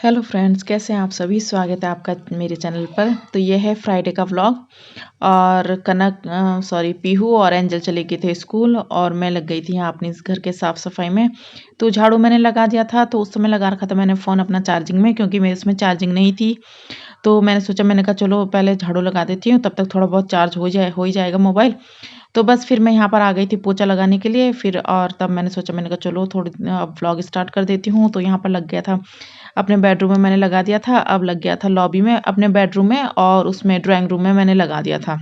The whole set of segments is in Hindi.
हेलो फ्रेंड्स, कैसे हैं आप सभी। स्वागत है आपका मेरे चैनल पर। तो ये है फ्राइडे का व्लॉग। और पीहू और एंजल चले गए थे स्कूल और मैं लग गई थी यहाँ अपने इस घर के साफ़ सफाई में। तो झाड़ू मैंने लगा दिया था, तो उस समय लगा रखा था मैंने फ़ोन अपना चार्जिंग में, क्योंकि मेरे इसमें चार्जिंग नहीं थी। तो मैंने सोचा, मैंने कहा चलो पहले झाड़ू लगा देती हूँ, तब तक थोड़ा बहुत चार्ज हो ही जाएगा मोबाइल। तो बस फिर मैं यहाँ पर आ गई थी पोछा लगाने के लिए। फिर और तब मैंने सोचा, मैंने कहा चलो थोड़ी अब व्लॉग स्टार्ट कर देती हूँ। तो यहाँ पर लग गया था अपने बेडरूम में, मैंने लगा दिया था। अब लग गया था लॉबी में अपने बेडरूम में, और उसमें ड्राइंग रूम में मैंने लगा दिया था।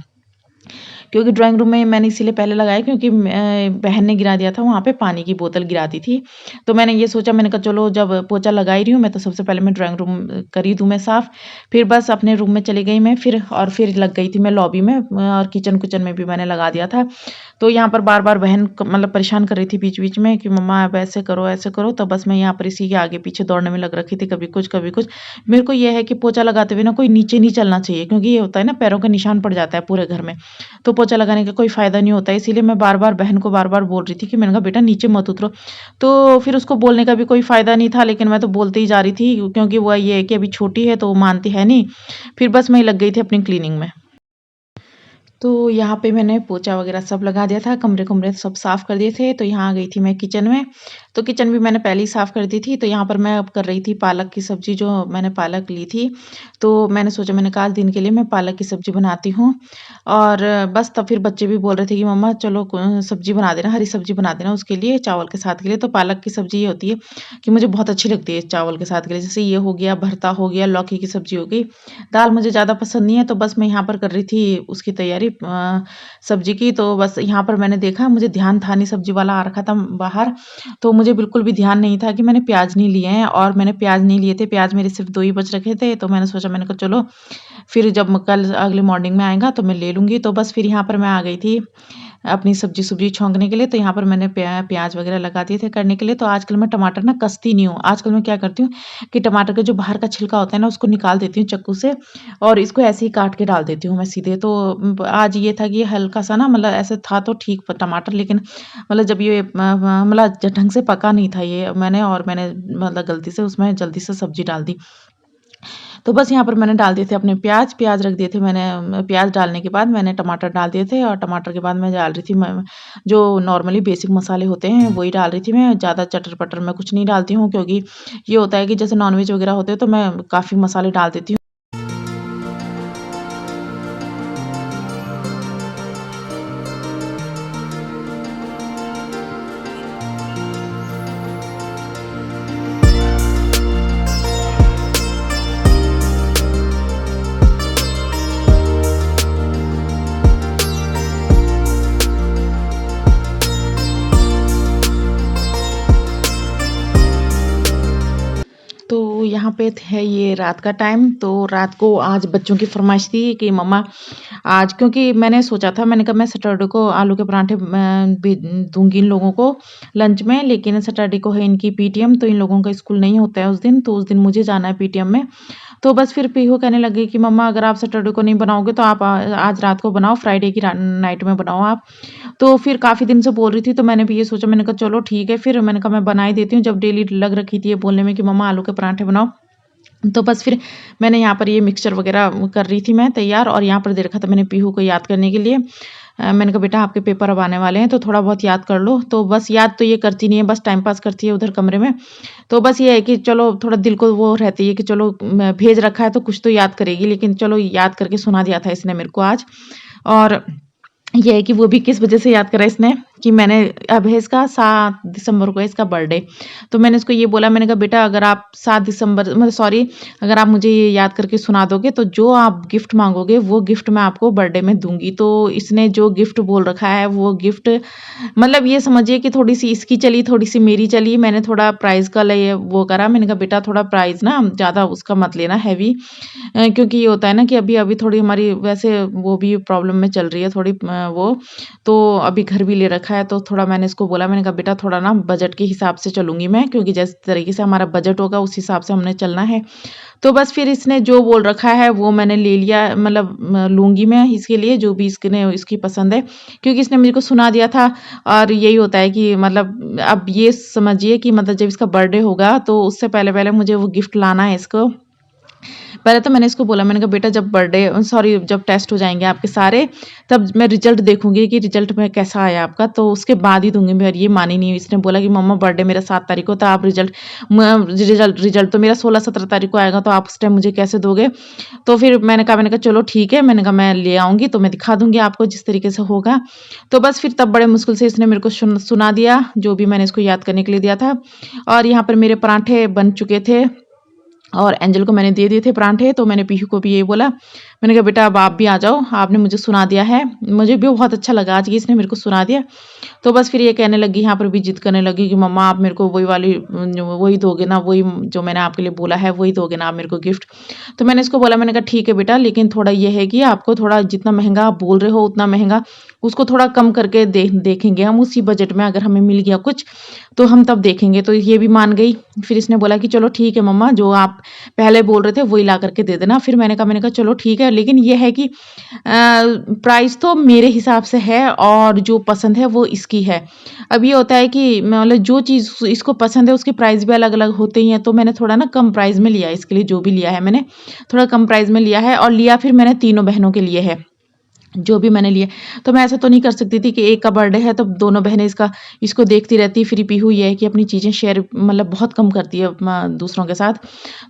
क्योंकि ड्राइंग रूम में मैंने इसीलिए पहले लगाया क्योंकि बहन ने गिरा दिया था, वहाँ पे पानी की बोतल गिरा दी थी। तो मैंने ये सोचा, मैंने कहा चलो जब पोछा लगा ही रही हूँ मैं, तो सबसे पहले मैं ड्राइंग रूम करी दूँ मैं साफ़। फिर बस अपने रूम में चली गई मैं, फिर लग गई थी मैं लॉबी में, और किचन में भी मैंने लगा दिया था। तो यहाँ पर बार-बार बहन मतलब परेशान कर रही थी बीच-बीच में कि मम्मा आप ऐसे करो, ऐसे करो। तो बस मैं यहाँ पर इसी के आगे-पीछे दौड़ने में लग रखी थी, कभी कुछ, कभी कुछ। मेरे को ये है कि पोछा लगाते हुए ना कोई नीचे नहीं चलना चाहिए, क्योंकि ये होता है ना, पैरों का निशान पड़ जाता है पूरे घर में। तो पोछा लगाने का कोई फ़ायदा नहीं होता है, इसीलिए मैं बार-बार बहन को बार-बार बोल रही थी कि मैंने कहा बेटा नीचे मत उतरो। तो फिर उसको बोलने का भी कोई फ़ायदा नहीं था, लेकिन मैं तो बोलते ही जा रही थी, क्योंकि वो ये है कि अभी छोटी है तो वो मानती है नहीं। फिर बस मैं लग गई थी अपनी क्लीनिंग में। तो यहाँ पे मैंने पोछा वगैरह सब लगा दिया था, कमरे सब साफ़ कर दिए थे। तो यहाँ आ गई थी मैं किचन में। तो किचन भी मैंने पहले ही साफ़ कर दी थी। तो यहाँ पर मैं अब कर रही थी पालक की सब्ज़ी, जो मैंने पालक ली थी। तो मैंने सोचा, मैंने कहा आज दिन के लिए मैं पालक की सब्ज़ी बनाती हूँ। और बस तब फिर बच्चे भी बोल रहे थे कि मम्मा चलो सब्ज़ी बना देना, हरी सब्ज़ी बना देना उसके लिए, चावल के साथ के लिए। तो पालक की सब्ज़ी ये होती है कि मुझे बहुत अच्छी लगती है चावल के साथ के लिए। जैसे ये हो गया, भरता हो गया, लौकी की सब्ज़ी हो गई। दाल मुझे ज़्यादा पसंद नहीं है, तो बस मैं यहाँ पर कर रही थी उसकी तैयारी सब्ज़ी की। तो बस यहाँ पर मैंने देखा, मुझे ध्यान था नहीं, सब्ज़ी वाला आ रखा था बाहर। तो मुझे बिल्कुल भी ध्यान नहीं था कि मैंने प्याज़ नहीं लिए हैं, और मैंने प्याज़ नहीं लिए थे। प्याज़ मेरे सिर्फ़ 2 ही बच रखे थे। तो मैंने सोचा, मैंने कहा चलो फिर जब कल अगले मॉर्निंग में आएगा तो मैं ले लूँगी। तो बस फिर यहाँ पर मैं आ गई थी अपनी सब्ज़ी छौंकने के लिए। तो यहाँ पर मैंने प्याज़ वग़ैरह लगा दिए थे करने के लिए। तो आजकल मैं टमाटर ना कसती नहीं हूँ। आजकल मैं क्या करती हूँ कि टमाटर का जो बाहर का छिलका होता है ना, उसको निकाल देती हूँ चाकू से, और इसको ऐसे ही काट के डाल देती हूँ मैं सीधे। तो आज ये था कि ये हल्का-सा ना, मतलब ऐसे था तो ठीक टमाटर, लेकिन मतलब जब ये मतलब ढंग से पका नहीं था ये, मैंने मतलब गलती से उसमें जल्दी से सब्ज़ी डाल दी। तो बस यहाँ पर मैंने डाल दिए थे अपने प्याज़ रख दिए थे मैंने। प्याज़ डालने के बाद मैंने टमाटर डाल दिए थे, और टमाटर के बाद मैं डाल रही थी मैं जो नॉर्मली बेसिक मसाले होते हैं वही डाल रही थी मैं। ज़्यादा चटर-पटर मैं कुछ नहीं डालती हूँ, क्योंकि ये होता है कि जैसे नॉन-वेज वगैरह होते हैं तो मैं काफ़ी मसाले डाल देती हूँ। तो यहाँ पे है ये रात का टाइम। तो रात को आज बच्चों की फ़रमाइश थी कि मम्मा आज, क्योंकि मैंने सोचा था, मैंने कहा मैं सैटरडे को आलू के पराठे दूंगी इन लोगों को लंच में, लेकिन सैटरडे को है इनकी पीटीएम, तो इन लोगों का स्कूल नहीं होता है उस दिन। तो उस दिन मुझे जाना है पीटीएम में। तो बस फिर पीहू कहने लगी कि मम्मा अगर आप सैटरडे को नहीं बनाओगे तो आप आज रात को बनाओ, फ्राइडे की नाइट में बनाओ आप। तो फिर काफ़ी दिन से बोल रही थी, तो मैंने भी ये सोचा, मैंने कहा चलो ठीक है, फिर मैंने कहा मैं बना ही देती हूँ, जब डेली लग रखी थी ये बोलने में कि मम्मा आलू के पराठे बनाओ। तो बस फिर मैंने यहाँ पर ये मिक्सचर वगैरह कर रही थी मैं तैयार, और यहाँ पर दे रखा था मैंने पीहू को याद करने के लिए। मैंने कहा बेटा आपके पेपर अब आने वाले हैं, तो थोड़ा बहुत याद कर लो। तो बस याद तो ये करती नहीं है, बस टाइम पास करती है उधर कमरे में। तो बस ये है कि चलो थोड़ा दिल को वो रहती है कि चलो भेज रखा है तो कुछ तो याद करेगी, लेकिन चलो याद करके सुना दिया था इसने मेरे को आज। और ये है कि वो भी किस वजह से याद करा इसने कि मैंने, अब है इसका 7 दिसंबर को है इसका बर्थडे। तो मैंने इसको ये बोला, मैंने कहा बेटा अगर आप 7 दिसंबर मतलब सॉरी, अगर आप मुझे ये याद करके सुना दोगे तो जो आप गिफ्ट माँगोगे वो गिफ्ट मैं आपको बर्थडे में दूँगी। तो इसने जो गिफ्ट बोल रखा है वो गिफ्ट, मतलब ये समझिए कि थोड़ी-सी इसकी चली, थोड़ी-सी मेरी चली। मैंने थोड़ा प्राइज़ का लिए वो करा, मैंने कहा बेटा थोड़ा प्राइज़ ना ज़्यादा उसका मत लेना हेवी, क्योंकि ये होता है ना कि अभी थोड़ी हमारी वैसे वो भी प्रॉब्लम में चल रही है थोड़ी वो, तो अभी घर भी ले रखा रखा है, तो थोड़ा मैंने इसको बोला, मैंने कहा बेटा थोड़ा ना बजट के हिसाब से चलूँगी मैं, क्योंकि जिस तरीके से हमारा बजट होगा उस हिसाब से हमने चलना है। तो बस फिर इसने जो बोल रखा है वो मैंने ले लिया, मतलब लूँगी मैं इसके लिए जो भी इसकी पसंद है, क्योंकि इसने मुझे को सुना दिया था। और यही होता है कि मतलब अब ये समझिए कि मतलब जब इसका बर्थडे होगा तो उससे पहले-पहले मुझे वो गिफ्ट लाना है इसको। पहले तो मैंने इसको बोला, मैंने कहा बेटा जब टेस्ट हो जाएँगे आपके सारे, तब मैं रिज़ल्ट देखूँगी कि रिज़ल्ट में कैसा आया आपका, तो उसके बाद ही दूँगी मैं। और ये मानी नहीं, इसने बोला कि मम्मा बर्थडे मेरा 7 तारीख को, तो आप रिज़ल्ट तो मेरा 16-17 तारीख को आएगा, तो आप उस टाइम मुझे कैसे दोगे? तो फिर मैंने कहा चलो ठीक है, मैंने कहा मैं ले आऊँगी तो मैं दिखा दूँगी आपको जिस तरीके से होगा। तो बस फिर तब बड़े मुश्किल से इसने मेरे को सुना दिया, जो भी मैंने इसको याद करने के लिए दिया था। और यहाँ पर मेरे पराठे बन चुके थे और एंजल को मैंने दे दिए थे पराठे, तो मैंने पीहू को भी यही बोला, मैंने कहा बेटा अब आप भी आ जाओ, आपने मुझे सुना दिया है। मुझे भी बहुत अच्छा लगा आज कि इसने मेरे को सुना दिया। तो बस फिर ये कहने लगी, यहाँ पर भी ज़िद करने लगी कि मम्मा आप मेरे को वही दोगे ना, वही जो मैंने आपके लिए बोला है वही दोगे ना आप मेरे को गिफ्ट। तो मैंने इसको बोला, मैंने कहा ठीक है बेटा, लेकिन थोड़ा ये है कि आपको थोड़ा जितना महँगा आप बोल रहे हो उतना महँगा, उसको थोड़ा कम करके देखेंगे हम, उसी बजट में अगर हमें मिल गया कुछ तो हम तब देखेंगे। तो ये भी मान गई। फिर इसने बोला कि चलो ठीक है मम्मा, जो आप पहले बोल रहे थे वही ला करके दे देना। फिर मैंने कहा चलो ठीक है, लेकिन ये है कि प्राइस तो मेरे हिसाब से है और जो पसंद है वो इसकी है। अब ये होता है कि मतलब जो चीज़ इसको पसंद है उसके प्राइस भी अलग-अलग होते ही हैं, तो मैंने थोड़ा ना कम प्राइस में लिया है इसके लिए, जो भी लिया है मैंने, थोड़ा कम प्राइस में लिया है। और लिया फिर मैंने तीनों बहनों के लिए है। जो भी मैंने लिए, तो मैं ऐसा तो नहीं कर सकती थी कि एक का बर्थडे है तो दोनों बहनें इसको देखती रहती। फिर पीहू ये है कि अपनी चीज़ें शेयर मतलब बहुत कम करती है दूसरों के साथ।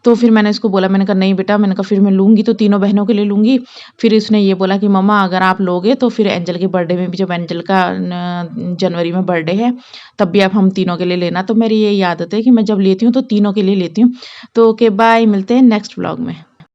तो फिर मैंने इसको बोला, मैंने कहा नहीं बेटा, मैंने कहा फिर मैं लूँगी तो तीनों बहनों के लिए लूँगी। फिर इसने ये बोला कि मम्मा अगर आप लोगे तो फिर एंजल के बर्थडे में भी, जब एंजल का जनवरी में बर्थडे है तब भी आप हम तीनों के लिए लेना। तो मेरी यही आदत है कि मैं जब लेती हूँ तो तीनों के लिए लेती हूँ। तो ओके बाय, मिलते हैं नेक्स्ट व्लॉग में।